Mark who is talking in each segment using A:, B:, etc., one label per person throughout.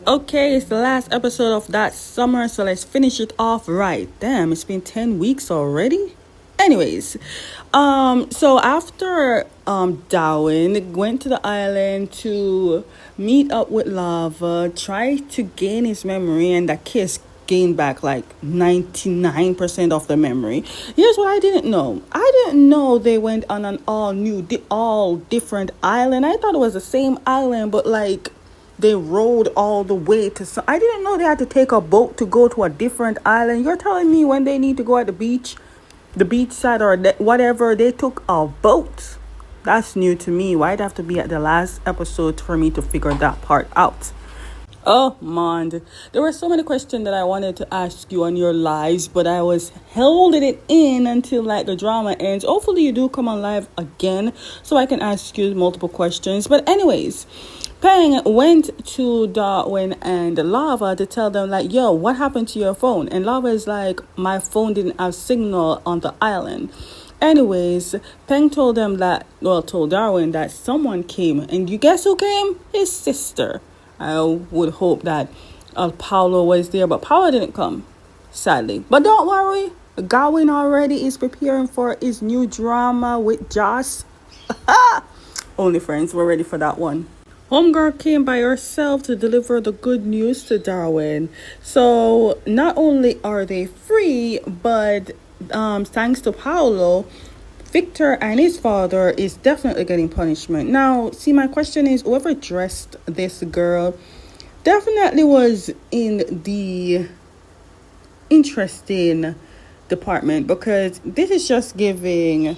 A: Okay, it's the last episode of that summer, so let's finish it off right. Damn, it's been 10 weeks already. Anyways, so after Darwin went to the island to meet up with Lava, tried to gain his memory, and the kiss gained back like 99% of the memory. Here's what I didn't know. I didn't know they went on an all different island. I thought it was the same island, but like they rode all the way to some. I didn't know they had to take a boat to go to a different island. You're telling me when they need to go at the beach side or whatever, they took a boat? That's new to me. Why'd have to be at the last episode for me to figure that part out? Oh man, there were so many questions that I wanted to ask you on your lives, but I was holding it in until like the drama ends. Hopefully you do come on live again so I can ask you multiple questions. But anyways, Peng went to Darwin and Lava to tell them like, yo, what happened to your phone? And Lava is like, my phone didn't have signal on the island. Anyways, Peng told Darwin that someone came. And you guess who came? His sister. I would hope that Paulo was there, but Paulo didn't come, sadly. But don't worry, Darwin already is preparing for his new drama with Joss. Only friends, we're ready for that one. Homegirl came by herself to deliver the good news to Darwin. So not only are they free, but thanks to Paulo, Victor and his father is definitely getting punishment. Now, see, my question is, whoever dressed this girl definitely was in the interesting department, because this is just giving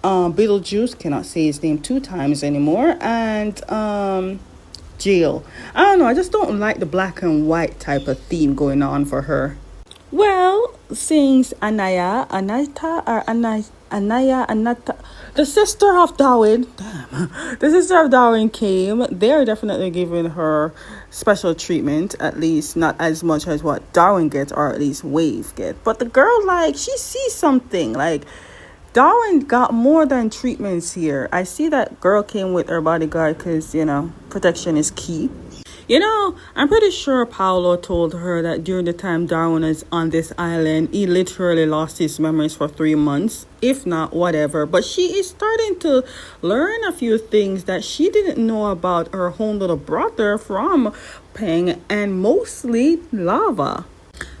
A: Beetlejuice, cannot say his name 2 times anymore, and Jail. I don't know, I just don't like the black and white type of theme going on for her. Well, since Anaya, the sister of Darwin, came, they're definitely giving her special treatment, at least not as much as what Darwin gets, or at least Wave gets. But the girl, like, she sees something, like, Darwin got more than treatments here. I see that girl came with her bodyguard because, protection is key. I'm pretty sure Paulo told her that during the time Darwin is on this island, he literally lost his memories for 3 months, if not whatever. But she is starting to learn a few things that she didn't know about her own little brother from Peng, and mostly Lava.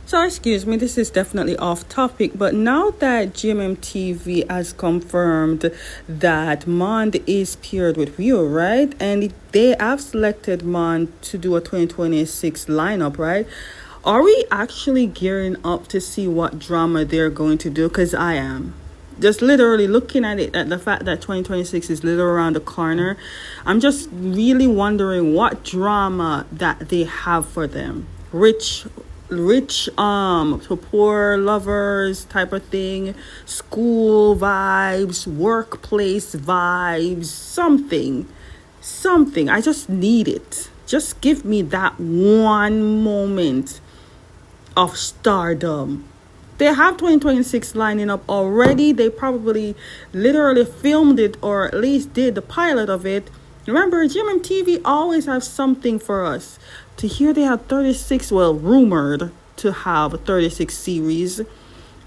A: So excuse me, this is definitely off topic, but now that GMMTV has confirmed that Mond is paired with Rio, right? And they have selected Mond to do a 2026 lineup, right? Are we actually gearing up to see what drama they're going to do? Because I am. Just literally looking at it, at the fact that 2026 is literally around the corner, I'm just really wondering what drama that they have for them. Rich to poor lovers type of thing, school vibes, workplace vibes, something. I just need it. Just give me that one moment of stardom. They have 2026 lining up already. They probably literally filmed it, or at least did the pilot of it. Remember, GMMTV always have something for us. To hear they have 36, rumored to have 36 series.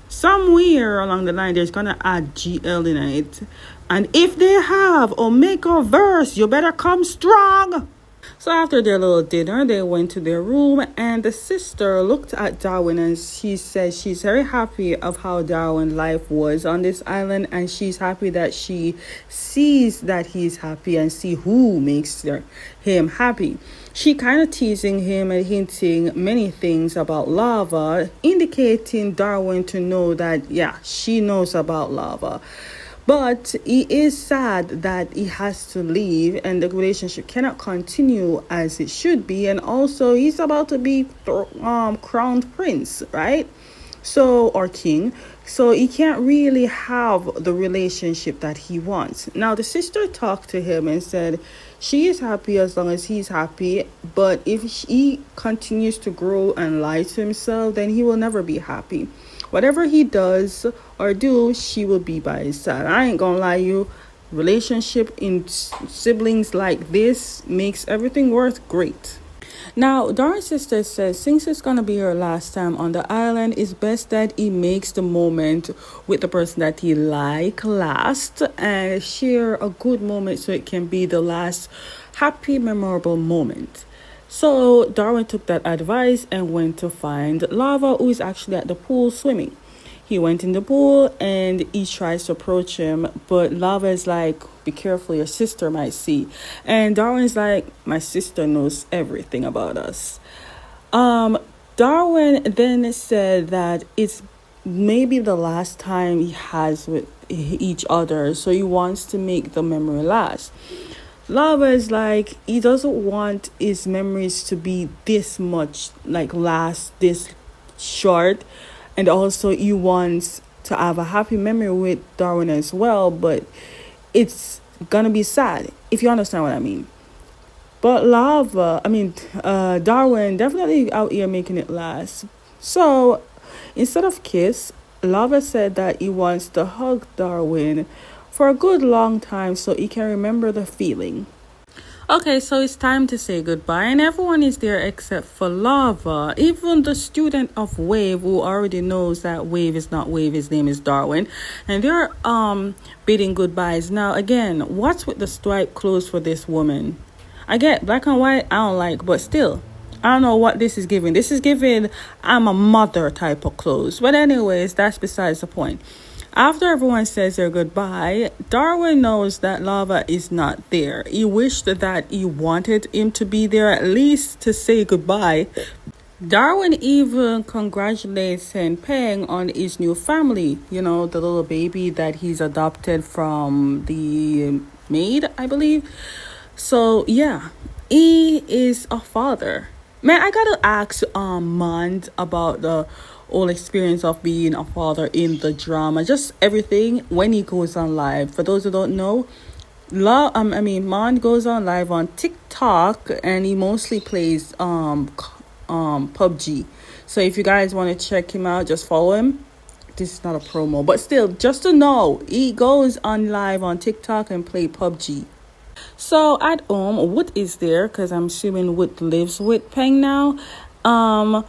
A: Somewhere along the line, there's going to add GL in it. And if they have Omega Verse, you better come strong. So after their little dinner, they went to their room, and the sister looked at Darwin and she said she's very happy of how Darwin's life was on this island, and she's happy that she sees that he's happy and see who makes him happy. She kind of teasing him and hinting many things about Lava, indicating Darwin to know that, yeah, she knows about Lava. But he is sad that he has to leave and the relationship cannot continue as it should be. And also he's about to be crowned prince, right? Or king. So he can't really have the relationship that he wants. Now the sister talked to him and said she is happy as long as he's happy. But if he continues to grow and lie to himself, then he will never be happy. Whatever he does or do, she will be by his side. I ain't gonna lie you. Relationship in siblings like this makes everything worth great. Now, Darren's sister says since it's gonna be her last time on the island, it's best that he makes the moment with the person that he like last and share a good moment so it can be the last happy, memorable moment. So Darwin took that advice and went to find Lava, who is actually at the pool swimming. He went in the pool and he tries to approach him, but Lava is like, be careful, your sister might see. And Darwin is like, my sister knows everything about us. Um, Darwin then said that it's maybe the last time he has with each other, so he wants to make the memory last. Lava is like, he doesn't want his memories to be this much, like last this short, and also he wants to have a happy memory with Darwin as well, but it's gonna be sad if you understand what I mean. But Darwin definitely out here making it last. So instead of kiss, Lava said that he wants to hug Darwin for a good long time so he can remember the feeling. Okay, so it's time to say goodbye, and everyone is there except for Lava. Even the student of Wave, who already knows that Wave is not Wave, his name is Darwin, and they're bidding goodbyes. Now, again, what's with the striped clothes for this woman? I get black and white, I don't like, but still, I don't know what this is giving. This is giving I'm a mother type of clothes. But anyways, that's besides the point. After everyone says their goodbye, Darwin knows that Lava is not there. He wished that he wanted him to be there at least to say goodbye. Darwin even congratulates Peng on his new family. You know, the little baby that he's adopted from the maid, I believe. So, yeah, he is a father. Man, I gotta ask Mond about the whole experience of being a father in the drama, just everything when he goes on live. For those who don't know, Mond goes on live on TikTok and he mostly plays PUBG. So if you guys want to check him out, just follow him. This is not a promo, but still, just to know, he goes on live on TikTok and play PUBG. So at home, Wood is there because I'm assuming Wood lives with Peng now. Wood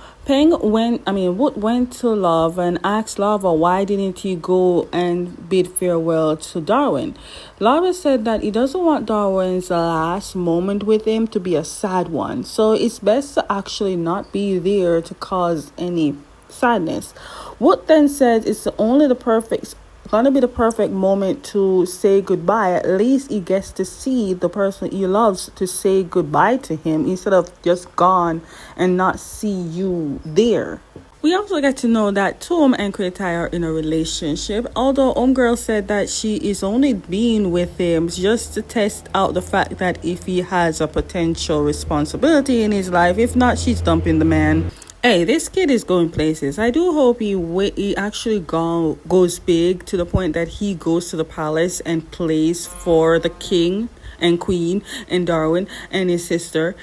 A: went to Lava and asked Lava why didn't he go and bid farewell to Darwin. Lava said that he doesn't want Darwin's last moment with him to be a sad one, so it's best to actually not be there to cause any sadness. Wood then said it's gonna be the perfect moment to say goodbye. At least he gets to see the person he loves to say goodbye to him instead of just gone and not see you there. We also get to know that Tom and Kretai are in a relationship, although Homegirl said that she is only being with him just to test out the fact that if he has a potential responsibility in his life. If not, she's dumping the man. Hey, this kid is going places. I do hope he actually goes big to the point that he goes to the palace and plays for the king and queen and Darwin and his sister.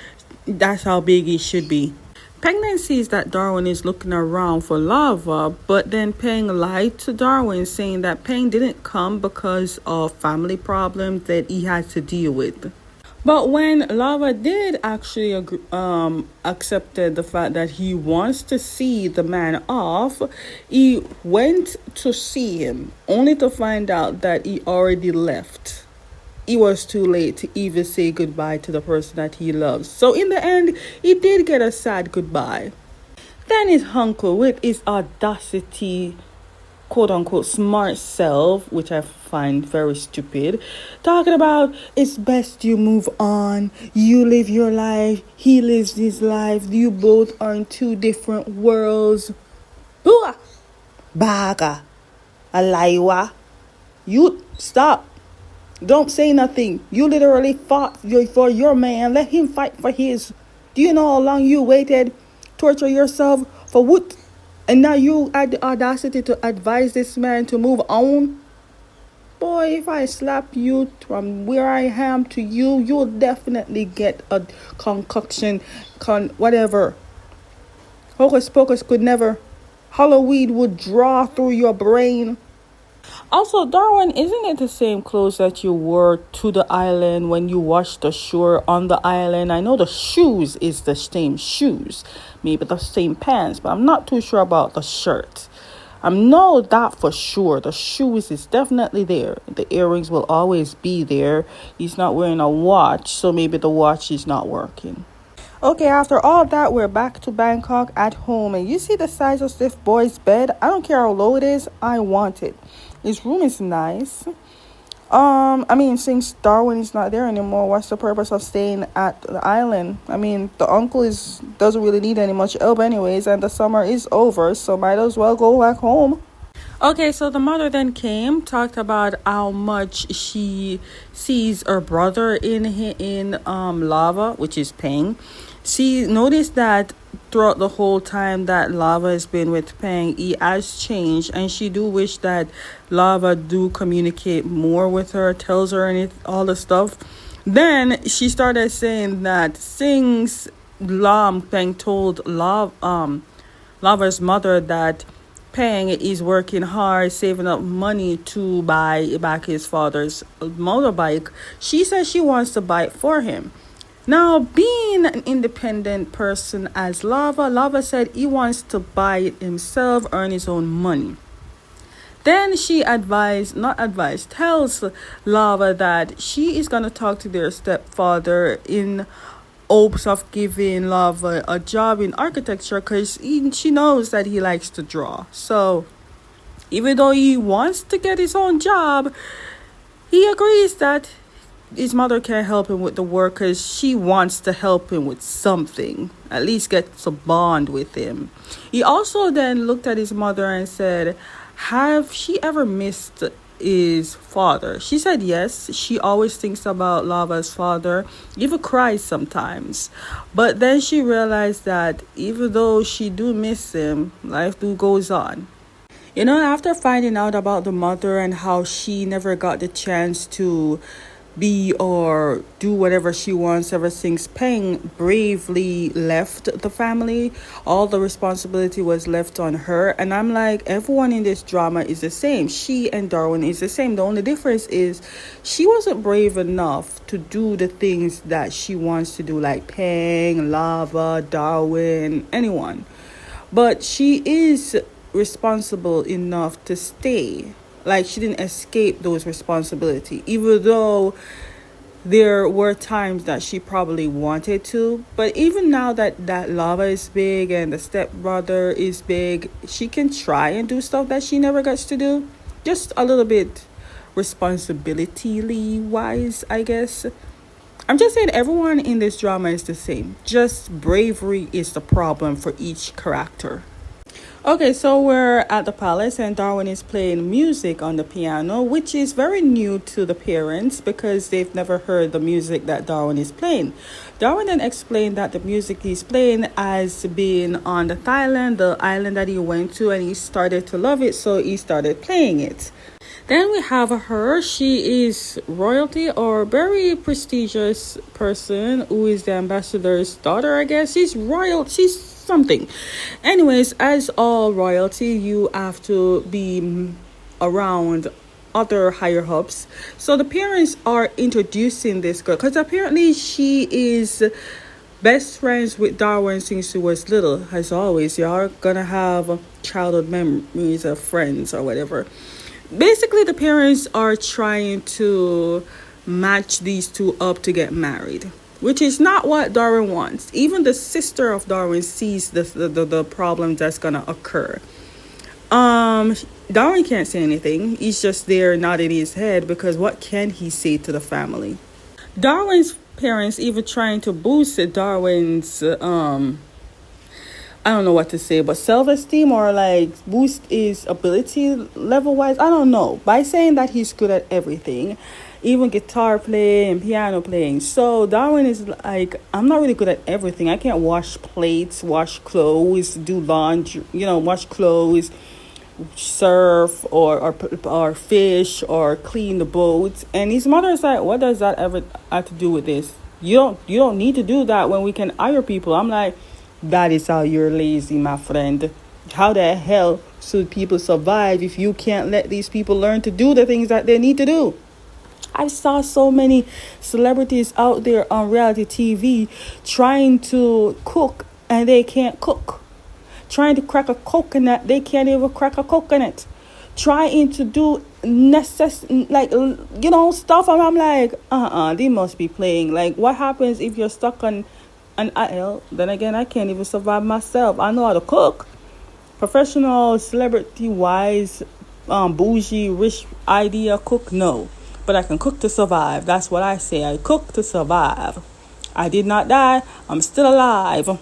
A: That's how big he should be. Peng then sees that Darwin is looking around for Lava, but then Peng lied to Darwin, saying that Peng didn't come because of family problems that he had to deal with. But when Lava did actually accepted the fact that he wants to see the man off, he went to see him, only to find out that he already left. It was too late to even say goodbye to the person that he loves. So in the end, he did get a sad goodbye. Then his uncle, with his audacity, quote-unquote smart self, which I find very stupid, talking about it's best you move on, you live your life, he lives his life, you both are in two different worlds. Bua! Baga! Alaiwa! You stop. Don't say nothing. You literally fought for your man. Let him fight for his. Do you know how long you waited? Torture yourself for what? And now you had the audacity to advise this man to move on? Boy, if I slap you from where I am to you, you'll definitely get a concoction, whatever. Hocus pocus could never. Halloween would draw through your brain. Also, Darwin, isn't it the same clothes that you wore to the island when you washed the shore on the island? I know the shoes is the same shoes, maybe the same pants, but I'm not too sure about the shirt. I know that for sure. The shoes is definitely there. The earrings will always be there. He's not wearing a watch, so maybe the watch is not working. Okay, after all that, we're back to Bangkok at home. And you see the size of this boy's bed? I don't care how low it is, I want it. His room is nice. I mean, since Darwin is not there anymore, what's the purpose of staying at the island? I mean, the uncle is doesn't really need any much help anyways, and the summer is over, so might as well go back home. Okay, so the mother then came, talked about how much she sees her brother in lava, which is Peng. She noticed that throughout the whole time that Lava has been with Peng, he has changed, and she do wish that Lava do communicate more with her, tells her all the stuff. Then she started saying that since Peng told Lava's mother that Peng is working hard, saving up money to buy back his father's motorbike, she says she wants to buy it for him. Now, being an independent person as Lava said he wants to buy it himself, earn his own money. Then she tells Lava that she is going to talk to their stepfather in hopes of giving Lava a job in architecture because she knows that he likes to draw. So, even though he wants to get his own job, he agrees that his mother can't help him with the work because she wants to help him with something, at least gets a bond with him. He also then looked at his mother and said, have she ever missed his father? She said yes. She always thinks about Lava's father, even cries sometimes. But then she realized that even though she do miss him, life do goes on. You know, after finding out about the mother and how she never got the chance to be or do whatever she wants ever since Peng bravely left the family, all the responsibility was left on her. And I'm like, everyone in this drama is the same. She and Darwin is the same. The only difference is she wasn't brave enough to do the things that she wants to do, like Peng, Lava, Darwin, anyone. But she is responsible enough to stay. Like, she didn't escape those responsibilities, even though there were times that she probably wanted to. But even now that Lava is big and the stepbrother is big, she can try and do stuff that she never gets to do. Just a little bit responsibility wise, I guess. I'm just saying everyone in this drama is the same. Just bravery is the problem for each character. Okay, so we're at the palace and Darwin is playing music on the piano, which is very new to the parents because they've never heard the music that Darwin is playing. Darwin then explained that the music he's playing has been on the Thailand, the island that he went to, and he started to love it, so he started playing it. Then we have her. She is royalty or very prestigious person who is the ambassador's daughter, I guess. She's royal. She's something. Anyways, as all royalty, you have to be around other higher ups. So the parents are introducing this girl because apparently she is best friends with Darwin since she was little. As always, you are gonna have childhood memories of friends or whatever. Basically, the parents are trying to match these two up to get married, which is not what Darwin wants. Even the sister of Darwin sees the problem that's gonna occur. Darwin can't say anything. He's just there nodding his head because what can he say to the family? Darwin's parents even trying to boost Darwin's I don't know what to say, but self-esteem or like boost his ability level-wise. I don't know. By saying that he's good at everything, even guitar playing, piano playing. So Darwin is like, I'm not really good at everything. I can't wash plates, wash clothes, do laundry, wash clothes, surf or fish or clean the boats. And his mother is like, what does that ever have to do with this? You don't need to do that when we can hire people. I'm like, that is how you're lazy, my friend. How the hell should people survive if you can't let these people learn to do the things that they need to do? I saw so many celebrities out there on reality TV trying to cook and they can't cook. Trying to crack a coconut, they can't even crack a coconut. Trying to do stuff, and I'm like, they must be playing. Like, what happens if you're stuck on an aisle? Then again, I can't even survive myself. I know how to cook. Professional, celebrity wise, bougie, rich idea cook, no. But I can cook to survive. That's what I say. I cook to survive. I did not die. I'm still alive.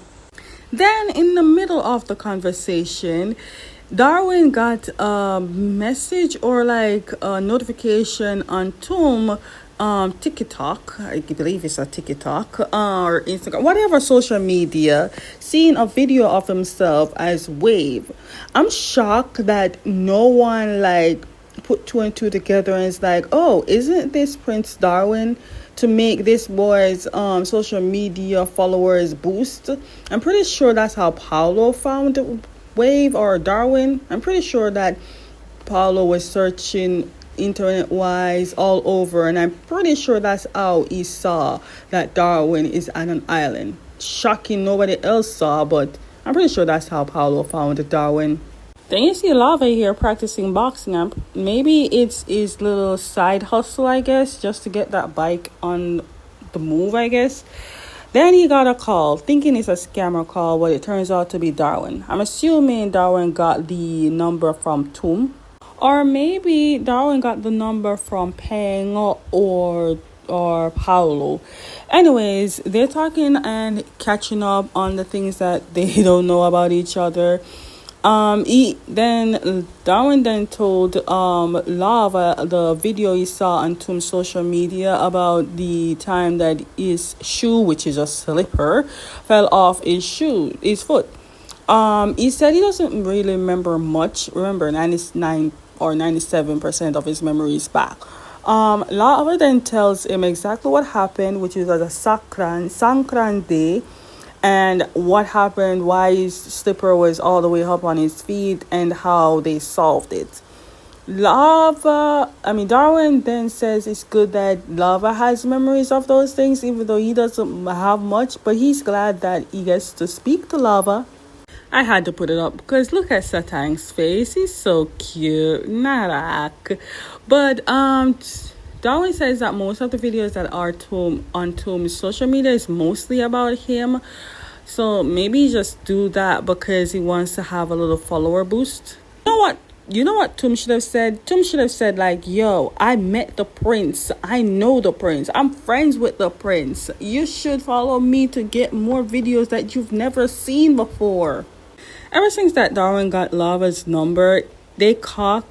A: Then in the middle of the conversation, Darwin got a message or like a notification on TikTok. I believe it's a TikTok or Instagram, whatever social media, seeing a video of himself as Wave. I'm shocked that no one like put two and two together and it's like, oh, isn't this Prince Darwin, to make this boy's social media followers boost? I'm pretty sure that's how Paulo found Wave or Darwin. I'm pretty sure that Paulo was searching internet wise all over, and I'm pretty sure that's how he saw that Darwin is on an island. Shocking, nobody else saw, but I'm pretty sure that's how Paulo found Darwin. Then you see Lava here practicing boxing. Maybe it's his little side hustle, I guess, just to get that bike on the move, I guess. Then he got a call, thinking it's a scammer call, but it turns out to be Darwin. I'm assuming Darwin got the number from Tom. Or maybe Darwin got the number from Peng or Paulo. Anyways, they're talking and catching up on the things that they don't know about each other. Darwin then told Lava the video he saw on Tom's social media about the time that his shoe, which is a slipper, fell off his foot. He said he doesn't really remember much. Remember, 99 or 97% of his memory is back. Lava then tells him exactly what happened, which is a Sankran Day, and what happened, why his slipper was all the way up on his feet, and how they solved it. Darwin then says it's good that Lava has memories of those things, even though he doesn't have much, but he's glad that he gets to speak to Lava. I had to put it up because look at Satang's face. He's so cute. Narak. But Darwin says that most of the videos that are on Tom's social media is mostly about him. So maybe just do that because he wants to have a little follower boost. You know what Tom should have said? Tom should have said like, yo, I met the prince. I know the prince. I'm friends with the prince. You should follow me to get more videos that you've never seen before. Ever since that Darwin got Lava's number, they talk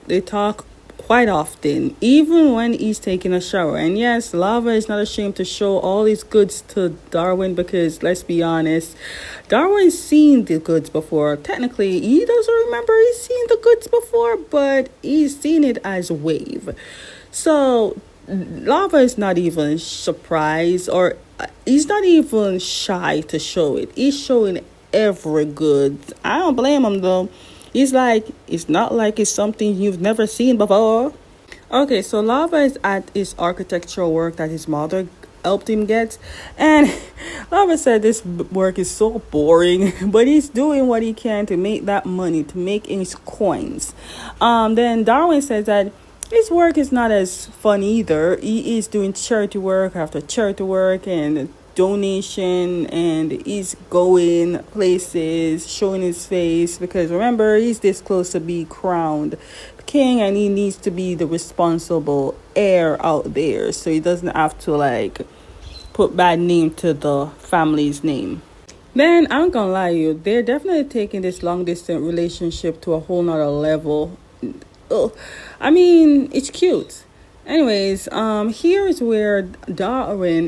A: quite often, even when he's taking a shower. And yes, Lava is not ashamed to show all his goods to Darwin because, let's be honest, Darwin's seen the goods before. Technically, he doesn't remember he's seen the goods before, but he's seen it as Wave. So Lava is not even surprised, or he's not even shy to show it. He's showing every good. I don't blame him though. He's like, it's not like it's something you've never seen before. Okay, so Lava is at his architectural work that his mother helped him get. And Lava said this work is so boring, but he's doing what he can to make that money, to make his coins. Then Darwin says that his work is not as fun either. He is doing charity work after charity work and donation, and he's going places, showing his face, because remember, he's this close to be crowned king and he needs to be the responsible heir out there, so he doesn't have to like put bad name to the family's name. Then I'm gonna lie to you, they're definitely taking this long distance relationship to a whole nother level. I mean, it's cute. Anyways, here is where Darwin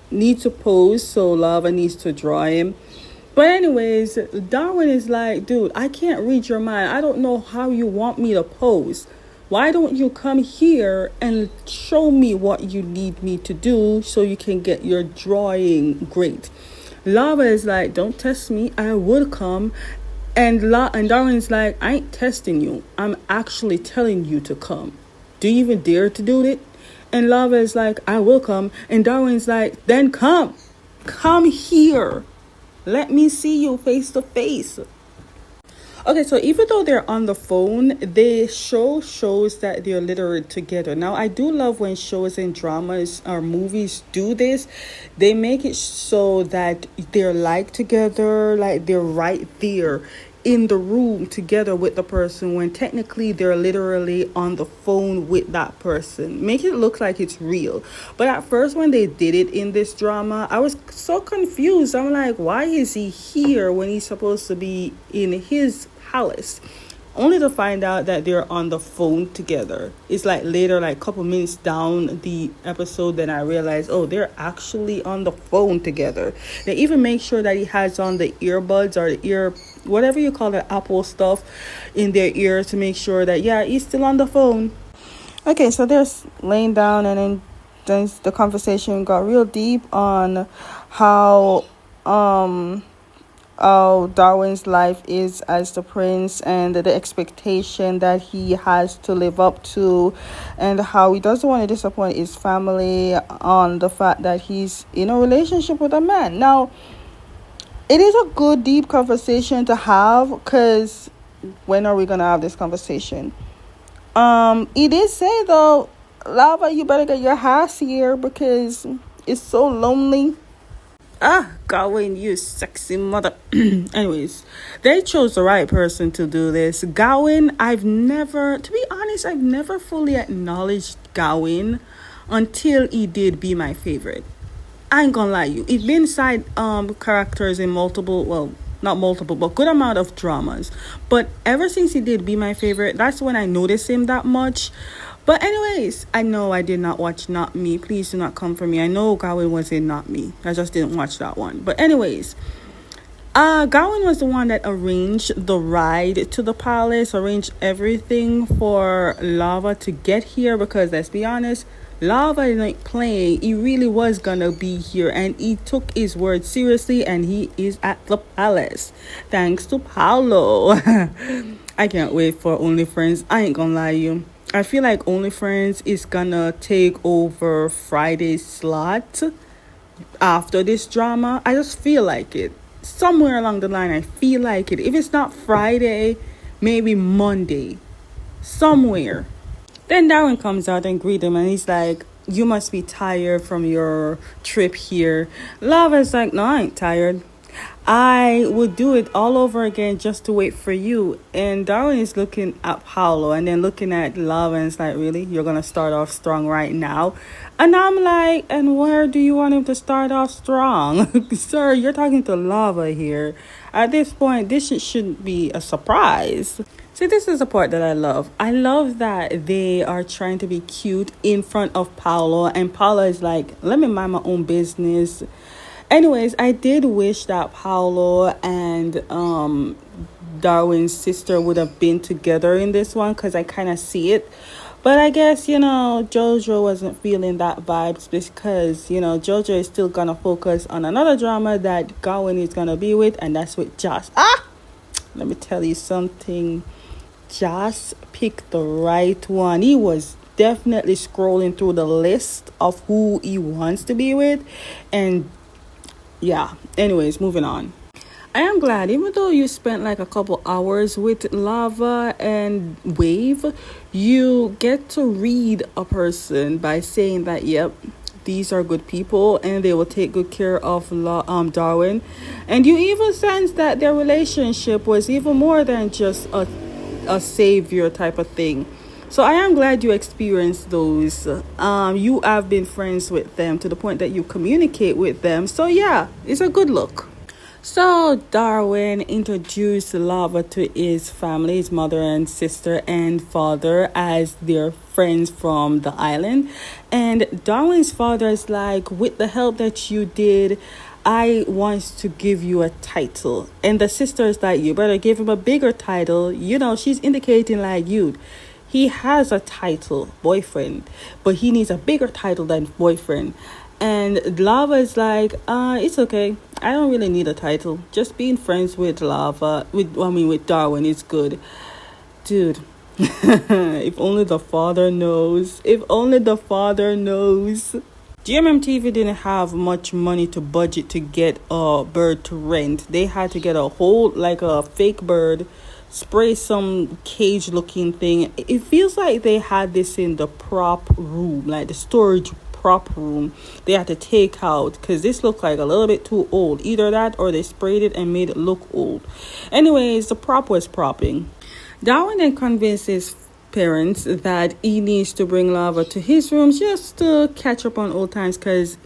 A: needs to pose, so Lava needs to draw him. But anyways, Darwin is like, dude, I can't read your mind. I don't know how you want me to pose. Why don't you come here and show me what you need me to do so you can get your drawing great? Lava is like, don't test me. I would come And Darwin's like, I ain't testing you. I'm actually telling you to come. Do you even dare to do it? And Lava is like, I will come. And Darwin's like, then come. Come here. Let me see you face to face. Okay, so even though they're on the phone, the show shows that they're literally together. Now, I do love when shows and dramas or movies do this. They make it so that they're like together, like they're right there in the room together with the person when technically they're literally on the phone with that person. Make it look like it's real. But at first when they did it in this drama, I was so confused. I'm like, why is he here when he's supposed to be in his palace? Only to find out that they're on the phone together. It's like later, like a couple minutes down the episode, then I realized, oh, they're actually on the phone together. They even make sure that he has on the earbuds or the ear, whatever you call the Apple stuff in their ears to make sure that, yeah, he's still on the phone. Okay, so they're laying down, and then the conversation got real deep on how Darwin's life is as the prince and the expectation that he has to live up to, and how he doesn't want to disappoint his family on the fact that he's in a relationship with a man. Now, it is a good deep conversation to have, because when are we gonna have this conversation? He did say though, Lava, you better get your house here because it's so lonely. Gawain, you sexy mother. Anyways, they chose the right person to do this. Gawain, to be honest, I've never fully acknowledged Gawain until he did Be My Favorite. I ain't gonna lie you. He's been side characters in multiple, well, not multiple, but good amount of dramas. But ever since he did Be My Favorite, that's when I noticed him that much. But anyways, I know I did not watch Not Me. Please do not come for me. I know Gawain was in Not Me. I just didn't watch that one. But anyways, Gawain was the one that arranged the ride to the palace, arranged everything for Lava to get here, because let's be honest, Lava is like playing. He really was gonna be here, and he took his word seriously, and he is at the palace thanks to Paolo. I can't wait for OnlyFriends. I ain't gonna lie you. I feel like OnlyFriends is gonna take over Friday's slot after this drama. I just feel like it. Somewhere along the line, I feel like it. If it's not Friday, maybe Monday. Somewhere. Then Darwin comes out and greets him, and he's like, you must be tired from your trip here. Lava's like, no, I ain't tired. I would do it all over again just to wait for you. And Darwin is looking at Paolo and then looking at Lava, and it's like, really? You're going to start off strong right now? And I'm like, and where do you want him to start off strong? Sir, you're talking to Lava here. At this point, this shouldn't be a surprise. See, this is the part that I love. I love that they are trying to be cute in front of Paolo, and Paolo is like, let me mind my own business. Anyways, I did wish that Paolo and Darwin's sister would have been together in this one, because I kind of see it. But I guess, Jojo wasn't feeling that vibes, because, Jojo is still going to focus on another drama that Gawain is going to be with, and that's with Josh. Let me tell you something. Josh picked the right one. He was definitely scrolling through the list of who he wants to be with, and yeah, anyways, moving on. I am glad, even though you spent like a couple hours with Lava and Wave, you get to read a person by saying that, yep, these are good people and they will take good care of Darwin. And you even sense that their relationship was even more than just a savior type of thing. So I am glad you experienced those. You have been friends with them to the point that you communicate with them. So yeah, it's a good look. So Darwin introduced Lava to his family, his mother and sister and father, as their friends from the island. And Darwin's father is like, with the help that you did, I want to give you a title. And the sister is like, you better give him a bigger title. She's indicating like, he has a title, boyfriend, but he needs a bigger title than boyfriend. And Lava is like, it's okay. I don't really need a title. Just being friends with with Darwin is good. Dude, if only the father knows. If only the father knows. GMMTV didn't have much money to budget to get a bird to rent. They had to get a whole, like a fake bird, spray some cage looking thing. It feels like they had this in the prop room, like the storage prop room. They had to take out because this looked like a little bit too old. Either that or they sprayed it and made it look old. Anyways, the prop was propping. Darwin then convinces parents that he needs to bring Lava to his room just to catch up on old times because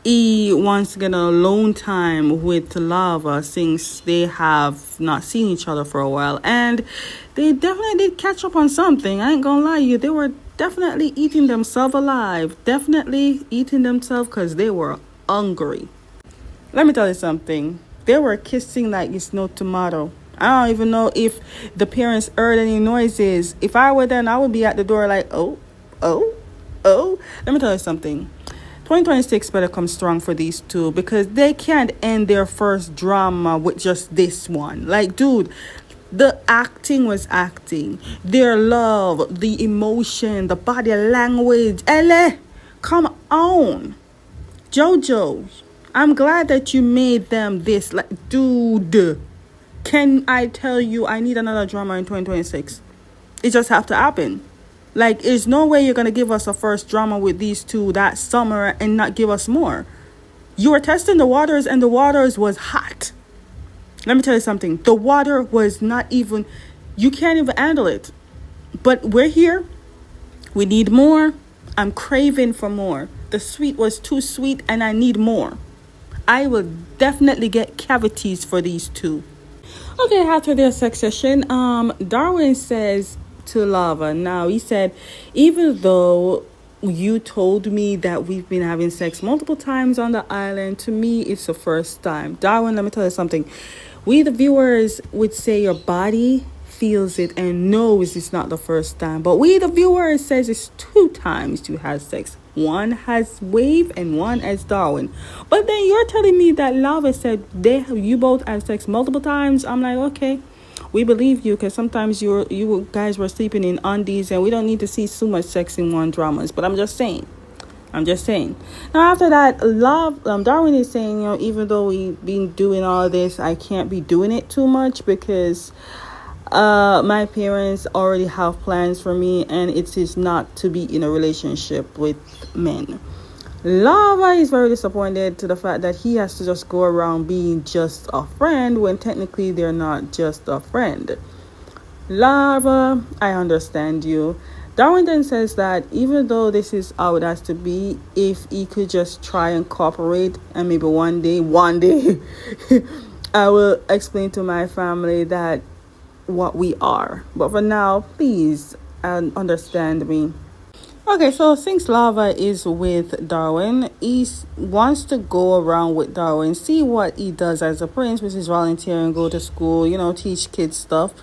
A: he wants to get a alone time with Lava since they have not seen each other for a while. And they definitely did catch up on something. I ain't gonna lie to you. They were definitely eating themselves alive. Definitely eating themselves because they were hungry. Let me tell you something. They were kissing like it's no tomorrow. I don't even know if the parents heard any noises. If I were then, I would be at the door like, oh. Let me tell you something. 2026 better come strong for these two because they can't end their first drama with just this one. Like, dude, the acting was acting. Their love, the emotion, the body language. Ele, come on. Jojo, I'm glad that you made them this. Like, dude. Can I tell you I need another drama in 2026? It just have to happen. Like, there's no way you're going to give us a first drama with these two that summer and not give us more. You were testing the waters and the waters was hot. Let me tell you something. The water was not even, you can't even handle it. But we're here. We need more. I'm craving for more. The sweet was too sweet and I need more. I will definitely get cavities for these two. Okay, after their sex session, Darwin says to Lava, now he said, even though you told me that we've been having sex multiple times on the island, to me, it's the first time. Darwin, let me tell you something. We, the viewers, would say your body feels it and knows it's not the first time. But we, the viewers, says it's 2 times you had sex. One has Wave and one has Darwin. But then you're telling me that Lava said you both had sex multiple times. I'm like, okay, we believe you because sometimes you guys were sleeping in undies and we don't need to see so much sex in one dramas. But I'm just saying. Now after that, Darwin is saying, even though we've been doing all this, I can't be doing it too much because my parents already have plans for me and it is not to be in a relationship with men. Lava is very disappointed to the fact that he has to just go around being just a friend when technically they're not just a friend. Lava, I understand you. Darwin then says that even though this is how it has to be, if he could just try and cooperate and maybe one day I will explain to my family that what we are. But for now, please understand me. Okay, so since Lava is with Darwin, he wants to go around with Darwin, see what he does as a prince, which is volunteering, go to school, teach kids stuff.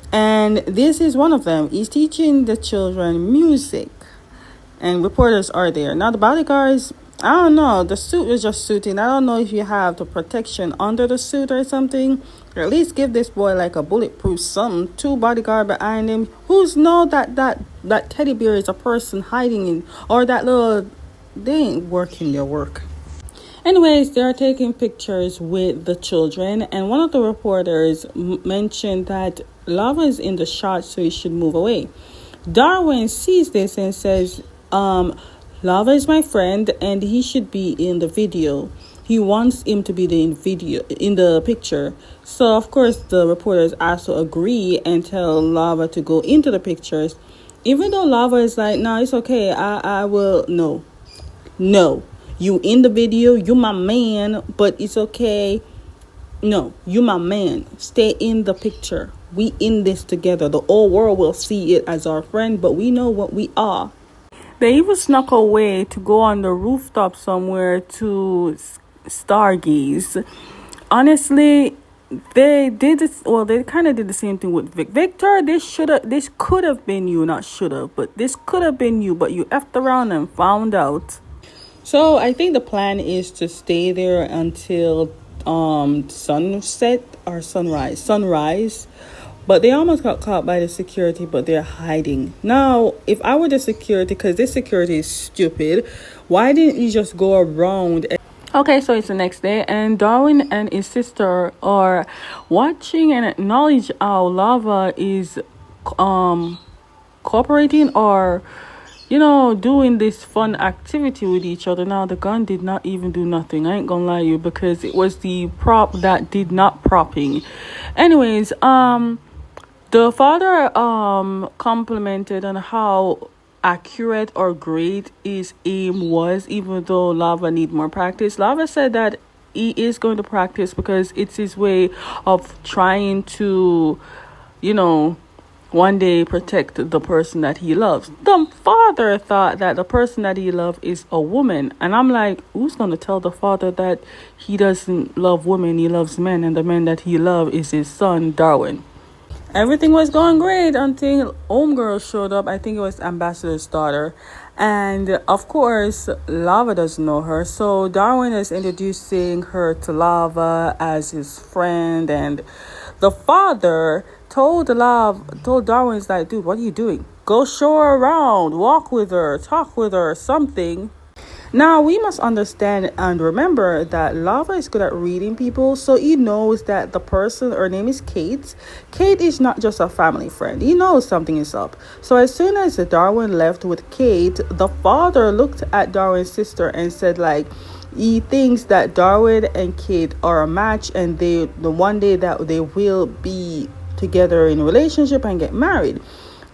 A: And this is one of them. He's teaching the children music. And reporters are there. Now the bodyguards, I don't know. The suit is just suiting. I don't know if you have the protection under the suit or something. Or at least give this boy like a bulletproof something. 2 bodyguard behind him. Who's know that teddy bear is a person hiding in, or that little, they ain't working their work. Anyways, they're taking pictures with the children, and one of the reporters mentioned that Lava is in the shot, so he should move away. Darwin sees this and says, Lava is my friend and he should be in the video. He wants him to be in the picture. So of course the reporters also agree and tell Lava to go into the pictures. Even though Lava is like, no, it's okay. I will. No, you in the video. You my man, but it's okay. No, you my man. Stay in the picture. We in this together. The whole world will see it as our friend, but we know what we are. They even snuck away to go on the rooftop somewhere to stargaze. Honestly, they did this. Well, they kind of did the same thing with Victor. This could have been you, not should have, but this could have been you. But you effed around and found out. So I think the plan is to stay there until sunset or sunrise. But they almost got caught by the security, but they're hiding. Now, if I were the security, because this security is stupid, why didn't you just go around? Okay, so it's the next day, and Darwin and his sister are watching and acknowledge how lava is um cooperating or doing this fun activity with each other. Now the gun did not even do nothing. I ain't gonna lie to you, because it was the prop that did not propping. Anyways, the father complimented on how accurate or great his aim was, even though Lava need more practice. Lava said that he is going to practice because it's his way of trying to, you know, one day protect the person that he loves. The father thought that the person that he loves is a woman. And I'm like, who's going to tell the father that he doesn't love women, he loves men, and the man that he loves is his son, Darwin? Everything was going great until Homegirl showed up. I think it was Ambassador's daughter. And of course, Lava doesn't know her. So Darwin is introducing her to Lava as his friend. And the father told Darwin's like, dude, what are you doing? Go show her around, walk with her, talk with her, something. Now, we must understand and remember that Lava is good at reading people, so he knows that the person, her name is Kate. Kate is not just a family friend. He knows something is up. So as soon as Darwin left with Kate, the father looked at Darwin's sister and said, like, he thinks that Darwin and Kate are a match, and the one day that they will be together in a relationship and get married.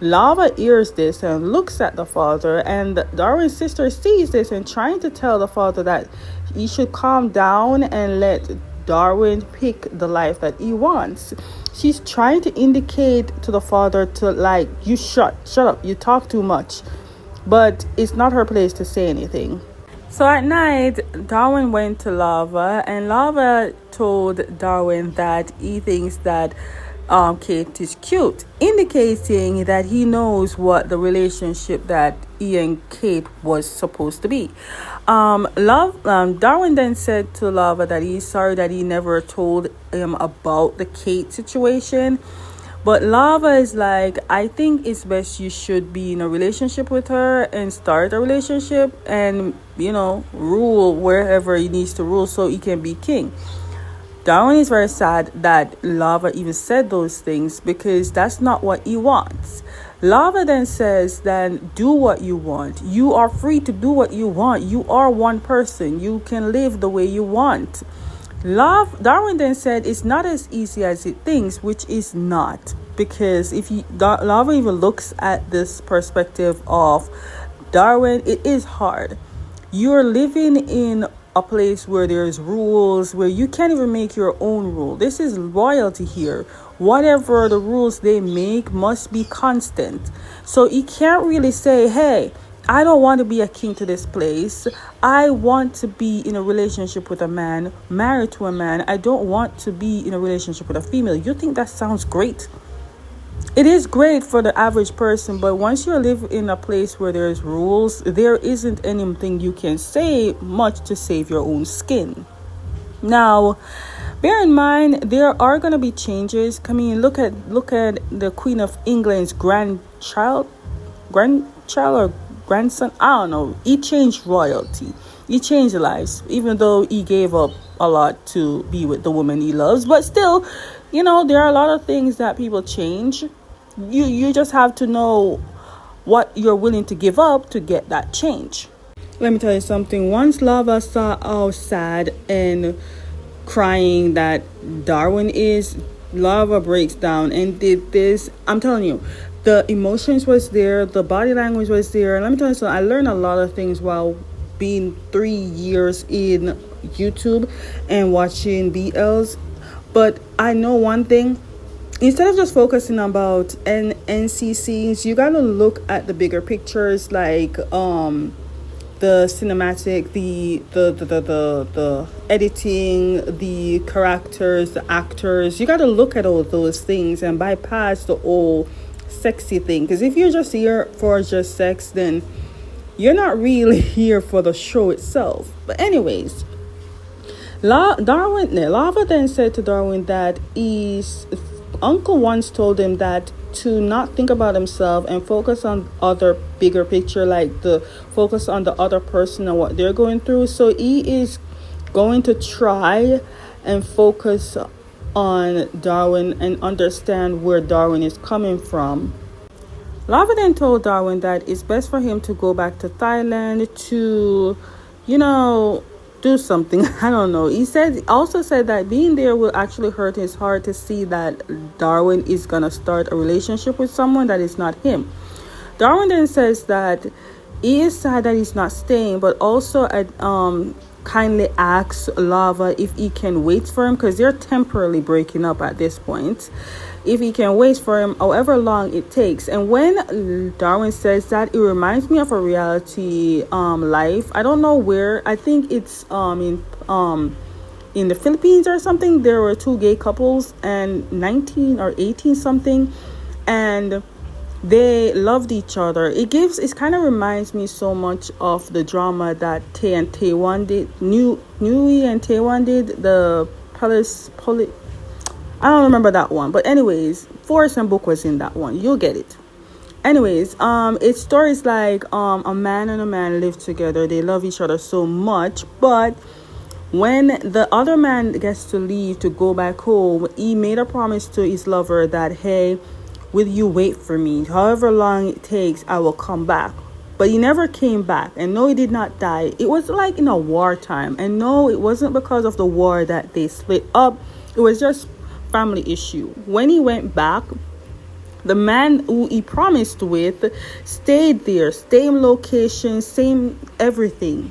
A: Lava hears this and looks at the father, and Darwin's sister sees this and trying to tell the father that he should calm down and let Darwin pick the life that he wants. She's trying to indicate to the father to, like, you shut up, you talk too much. But it's not her place to say anything. So at night, Darwin went to Lava, and Lava told Darwin that he thinks that Kate is cute, indicating that he knows what the relationship that he and Kate was supposed to be. Darwin then said to Lava that he's sorry that he never told him about the Kate situation. But Lava is like, I think it's best you should be in a relationship with her and start a relationship and, rule wherever he needs to rule so he can be king. Darwin is very sad that Lava even said those things because that's not what he wants. Lava then says, then do what you want. You are free to do what you want. You are one person. You can live the way you want. Darwin then said it's not as easy as it thinks, which is not. Because if Lava even looks at this perspective of Darwin, it is hard. You're living in a place where there's rules, where you can't even make your own rule. This is royalty here. Whatever the rules they make must be constant. So he can't really say, hey, I don't want to be a king to this place. I want to be in a relationship with a man, married to a man. I don't want to be in a relationship with a female. You think that sounds great? It is great for the average person, but once you live in a place where there's rules, there isn't anything you can say much to save your own skin. Now, bear in mind, there are going to be changes coming in. Look at the Queen of England's grandchild or grandson. I don't know. He changed royalty. He changed lives, even though he gave up a lot to be with the woman he loves. But still, there are a lot of things that people change. You just have to know what you're willing to give up to get that change. Let me tell you something. Once Lava saw how sad and crying that Darwin is, Lava breaks down and did this. I'm telling you, the emotions was there, the body language was there. And let me tell you something. I learned a lot of things while being 3 years in YouTube and watching BLs. But I know one thing. Instead of just focusing about NC scenes, you gotta look at the bigger pictures, like the cinematic, the editing, the characters, the actors. You gotta look at all those things and bypass the whole sexy thing. Because if you're just here for just sex, then You're not really here for the show itself. But anyways, Lava then said to Darwin that his uncle once told him that to not think about himself and focus on other bigger picture, like the focus on the other person and what they're going through. So he is going to try and focus on Darwin and understand where Darwin is coming from. Lava then told Darwin that it's best for him to go back to Thailand to, you know, do something. I don't know. Also said that being there will actually hurt his heart to see that Darwin is gonna start a relationship with someone that is not him. Darwin then says that he is sad that he's not staying, but also kindly asks Lava if he can wait for him, because they're temporarily breaking up at this point. If he can wait for him however long it takes. And when Darwin says that, it reminds me of a reality life. I don't know where. I think it's in the Philippines or something. There were two gay couples and 19 or 18 something, and they loved each other. It kind of reminds me so much of the drama that Tay and Taewon did. Nui and Taewon did, the I don't remember that one, but anyways, Forrest and Book was in that one. You'll get it. Anyways, it's stories like a man and a man live together. They love each other so much, but when the other man gets to leave to go back home, he made a promise to his lover that, hey, will you wait for me? However long it takes, I will come back. But he never came back. And no, he did not die. It was like in a wartime. And no, it wasn't because of the war that they split up. It was just family issue. When he went back, the man who he promised with stayed there, same location, same everything.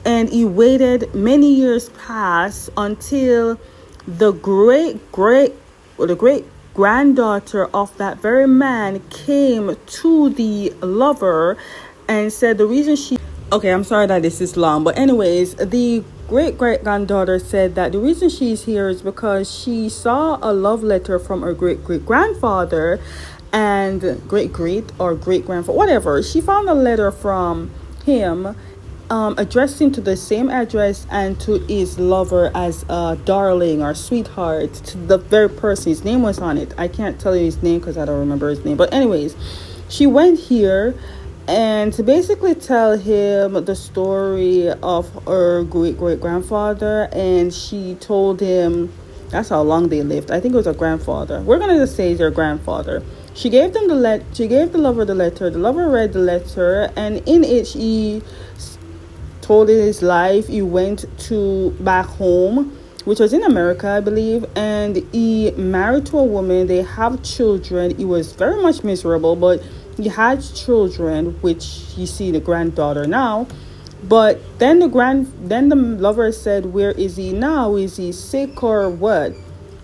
A: And he waited many years past until the great granddaughter of that very man came to the lover and said the reason she... Okay, I'm sorry that this is long, but anyways, the great-great-granddaughter said that the reason she's here is because she saw a love letter from her great-great-grandfather and great-great-or-great-grandfather, whatever. She found a letter from him addressing to the same address and to his lover as darling or sweetheart, to the very person. His name was on it. I can't tell you his name because I don't remember his name. But anyways, she went here and to basically tell him the story of her great-great-grandfather, and she told him that's how long they lived. I think it was a grandfather. We're gonna just say it's their grandfather. She gave them she gave the lover the letter. The lover read the letter, and in it he told his life. He went to back home, which was in America, I believe, and he married to a woman. They have children. He was very much miserable, but he had children, which you see the granddaughter now. But then the lover said, where is he now? Is he sick or what?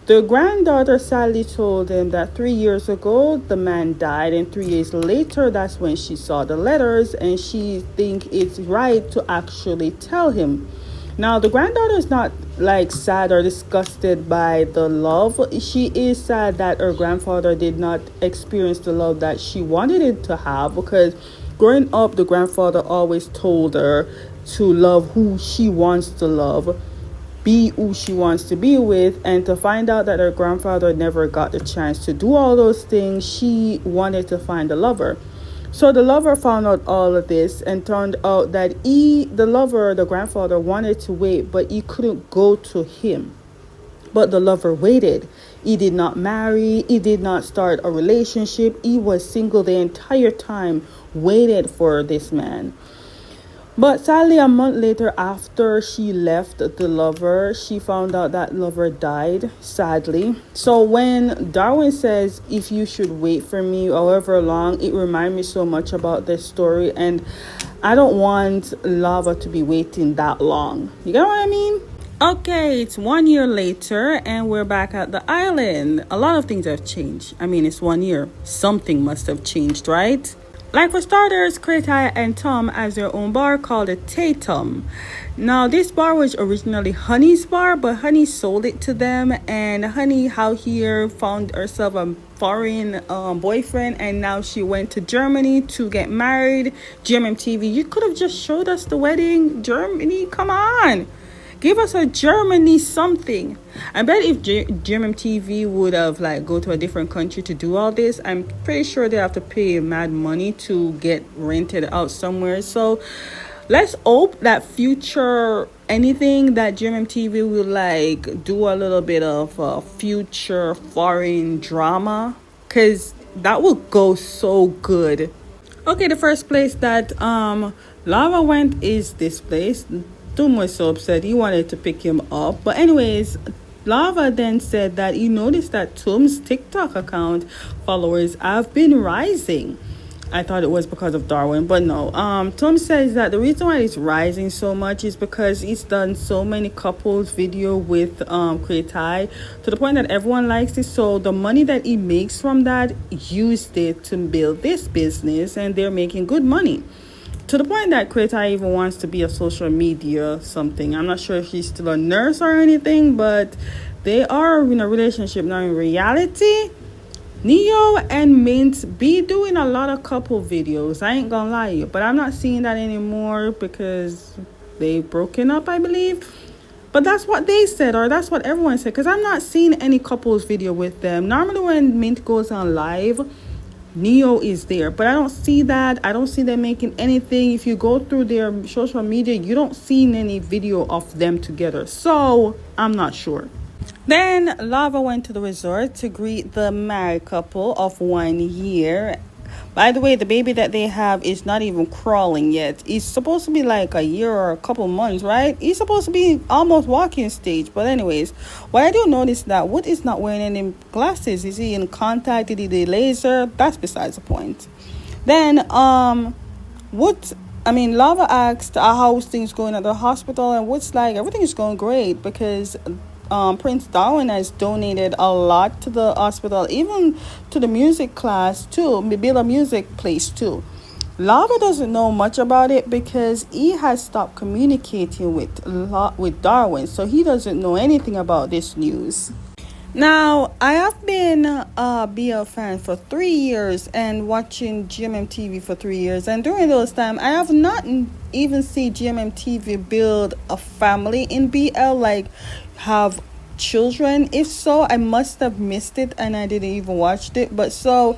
A: The granddaughter sadly told him that 3 years ago the man died, and 3 years later that's when she saw the letters, and she think it's right to actually tell him. Now, the granddaughter is not like sad or disgusted by the love. She is sad that her grandfather did not experience the love that she wanted it to have, because growing up, the grandfather always told her to love who she wants to love, be who she wants to be with, and to find out that her grandfather never got the chance to do all those things, she wanted to find a lover. So the lover found out all of this, and turned out that the grandfather, wanted to wait, but he couldn't go to him. But the lover waited. He did not marry. He did not start a relationship. He was single the entire time, waited for this man. But sadly, a month later, after she left the lover, she found out that lover died, sadly. So when Darwin says, if you should wait for me however long, it reminds me so much about this story. And I don't want Lava to be waiting that long. You get what I mean? Okay, it's 1 year later and we're back at the island. A lot of things have changed. I mean, it's 1 year. Something must have changed, right? Like for starters, Kretai and Tom has their own bar called the Tatum. Now, this bar was originally Honey's bar, but Honey sold it to them, and Honey out here found herself a foreign boyfriend, and now she went to Germany to get married. GMMTV, you could have just showed us the wedding. Germany, come on. Give us a Germany something. I bet if GMMTV would have like go to a different country to do all this, I'm pretty sure they have to pay mad money to get rented out somewhere. So let's hope that future anything that GMMTV will like do a little bit of future foreign drama, because that would go so good. Okay, the first place that Lava went is this place. Doom was so upset. He wanted to pick him up. But anyways, Lava then said that he noticed that Tom's TikTok account followers have been rising. I thought it was because of Darwin, but no. Tom says that the reason why it's rising so much is because he's done so many couples video with Kretai to the point that everyone likes it. So the money that he makes from that, used it to build this business, and they're making good money. To the point that Kretai even wants to be a social media something. I'm not sure if she's still a nurse or anything, but they are in a relationship now. In reality, Neo and Mint be doing a lot of couple videos. I ain't gonna lie to you, but I'm not seeing that anymore because they've broken up, I believe. But that's what they said, or that's what everyone said, because I'm not seeing any couples video with them. Normally when Mint goes on live, Neo is there, but I don't see that. I don't see them making anything. If you go through their social media, you don't see any video of them together. So I'm not sure. Then Lava went to the resort to greet the married couple of 1 year. By the way, the baby that they have is not even crawling yet. He's supposed to be like a year or a couple months, right? He's supposed to be almost walking stage. But anyways, what I do notice that Wood is not wearing any glasses. Is he in contact? Did he do laser? That's besides the point. Then Lava asked how's things going at the hospital, and Wood's like, everything is going great because Prince Darwin has donated a lot to the hospital, even to the music class too, build a music place too. Lava doesn't know much about it because he has stopped communicating with Darwin, so he doesn't know anything about this news. Now, I have been a BL fan for 3 years and watching GMMTV for 3 years. And during those times, I have not even seen GMMTV build a family in BL, like have children. If so, I must have missed it and I didn't even watch it. But so,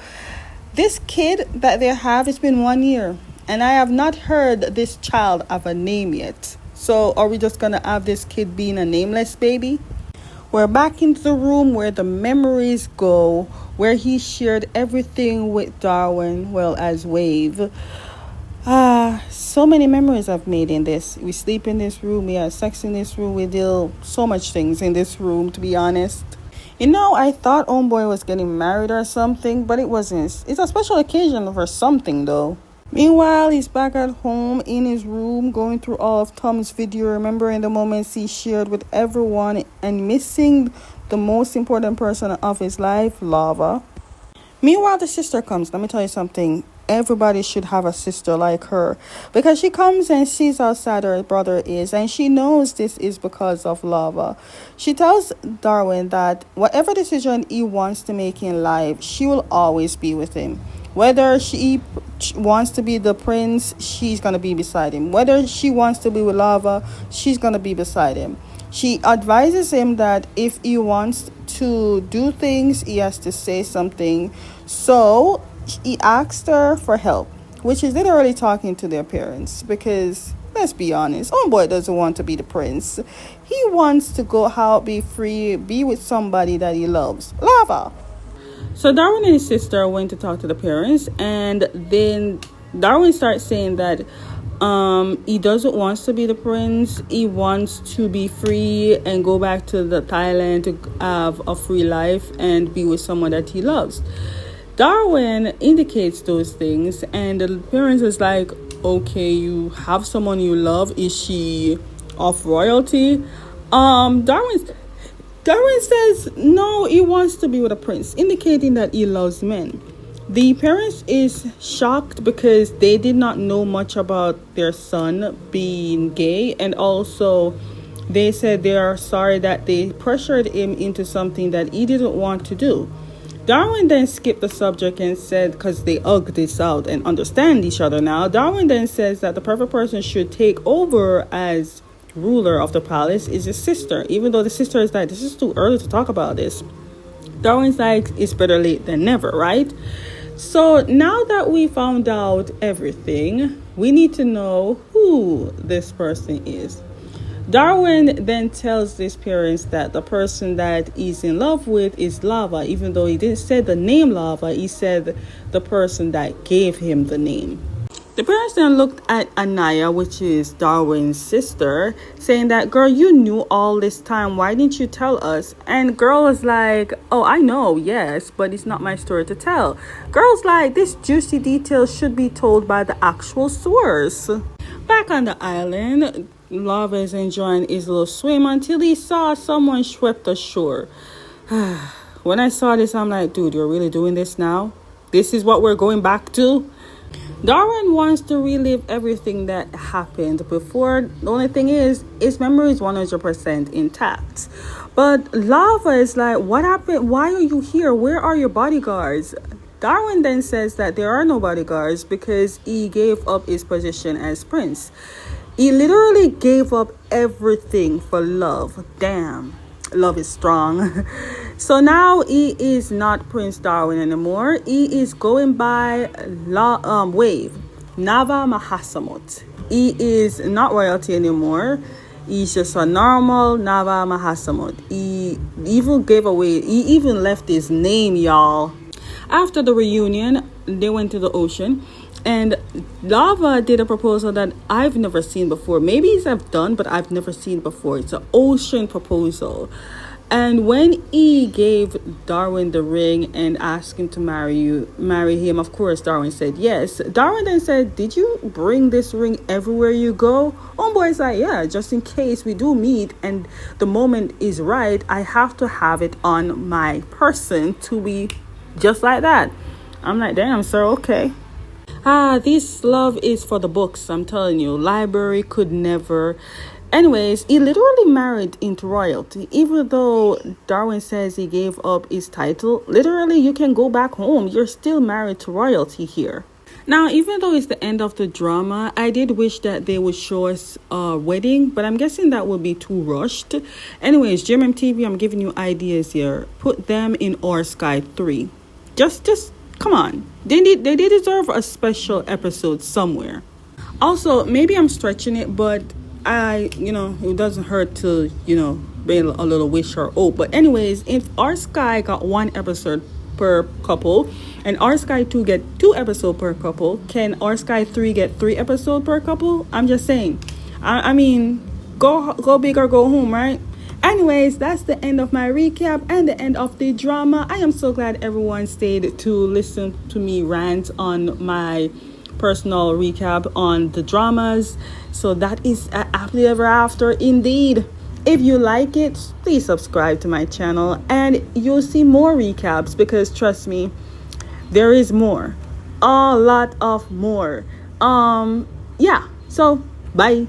A: this kid that they have, it's been 1 year. And I have not heard this child have a name yet. So, are we just going to have this kid being a nameless baby? We're back into the room where the memories go, where he shared everything with Darwin, well, as Wave. So many memories I've made in this. We sleep in this room, we have sex in this room, we do so much things in this room, to be honest. You know, I thought Homeboy was getting married or something, but it wasn't. It's a special occasion for something, though. Meanwhile, he's back at home in his room going through all of Tom's video, remembering the moments he shared with everyone and missing the most important person of his life, Lava. Meanwhile, the sister comes. Let me tell you something. Everybody should have a sister like her, because she comes and sees how sad her brother is, and she knows this is because of Lava. She tells Darwin that whatever decision he wants to make in life, she will always be with him. Whether she wants to be the prince, she's going to be beside him. Whether she wants to be with Lava, she's going to be beside him. She advises him that if he wants to do things, he has to say something. So he asked her for help, which is literally talking to their parents, because let's be honest, Homeboy doesn't want to be the prince. He wants to go out, be free, be with somebody that he loves. Lava. So Darwin and his sister went to talk to the parents, and then Darwin starts saying that he doesn't want to be the prince. He wants to be free and go back to the Thailand to have a free life and be with someone that he loves. Darwin indicates those things, and the parents is like, okay, you have someone you love. Is she of royalty? Darwin says no, he wants to be with a prince, indicating that he loves men. The parents is shocked because they did not know much about their son being gay, and also they said they are sorry that they pressured him into something that he didn't want to do. Darwin then skipped the subject and said, because they hugged this out and understand each other now, Darwin then says that the perfect person should take over as ruler of the palace is his sister, even though the sister is like, this is too early to talk about this. Darwin's like, it's better late than never, right? So now that we found out everything, we need to know who this person is. Darwin then tells his parents that the person that he's in love with is Lava, even though he didn't say the name Lava, he said the person that gave him the name. The parents then looked at Anaya, which is Darwin's sister, saying that, girl, you knew all this time. Why didn't you tell us? And girl was like, oh, I know, yes, but it's not my story to tell. Girl's like, this juicy detail should be told by the actual source. Back on the island, Lava is enjoying his little swim until he saw someone swept ashore. When I saw this, I'm like, dude, you're really doing this now? This is what we're going back to? Darwin wants to relive everything that happened before. The only thing is, his memory is 100% intact. But Lava is like, what happened? Why are you here? Where are your bodyguards? Darwin then says that there are no bodyguards because he gave up his position as prince. He literally gave up everything for love. Damn. Love is strong. So now he is not Prince Darwin anymore. He is going by Wave Nava Mahasamut. He is not royalty anymore. He's just a normal Nava Mahasamut. He even left his name, y'all. After the reunion, they went to the ocean. And Lava did a proposal that I've never seen before. Maybe I've done, but I've never seen before. It's an ocean proposal. And when he gave Darwin the ring and asked him to marry him, of course, Darwin said yes. Darwin then said, did you bring this ring everywhere you go? Homeboy's like, yeah, just in case we do meet and the moment is right, I have to have it on my person to be just like that. I'm like, damn, sir, okay. This love is for the books, I'm telling you. Library could never. Anyways, he literally married into royalty. Even though Darwin says he gave up his title, literally you can go back home. You're still married to royalty here. Now, even though it's the end of the drama, I did wish that they would show us a wedding, but I'm guessing that would be too rushed. Anyways, GMMTV, I'm giving you ideas here. Put them in Our Sky 3. Just come on. They deserve a special episode somewhere. Also, maybe I'm stretching it, but it doesn't hurt to, be a little wish or hope. But anyways, if Our Sky got 1 episode per couple and Our Sky 2 get 2 episodes per couple, can Our Sky 3 get 3 episodes per couple? I'm just saying. I mean, go big or go home, right? Anyways, that's the end of my recap and the end of the drama. I am so glad everyone stayed to listen to me rant on my personal recap on the dramas. So that is happily ever after indeed. If you like it, please subscribe to my channel and you'll see more recaps, because trust me, there is more, a lot of more. So bye.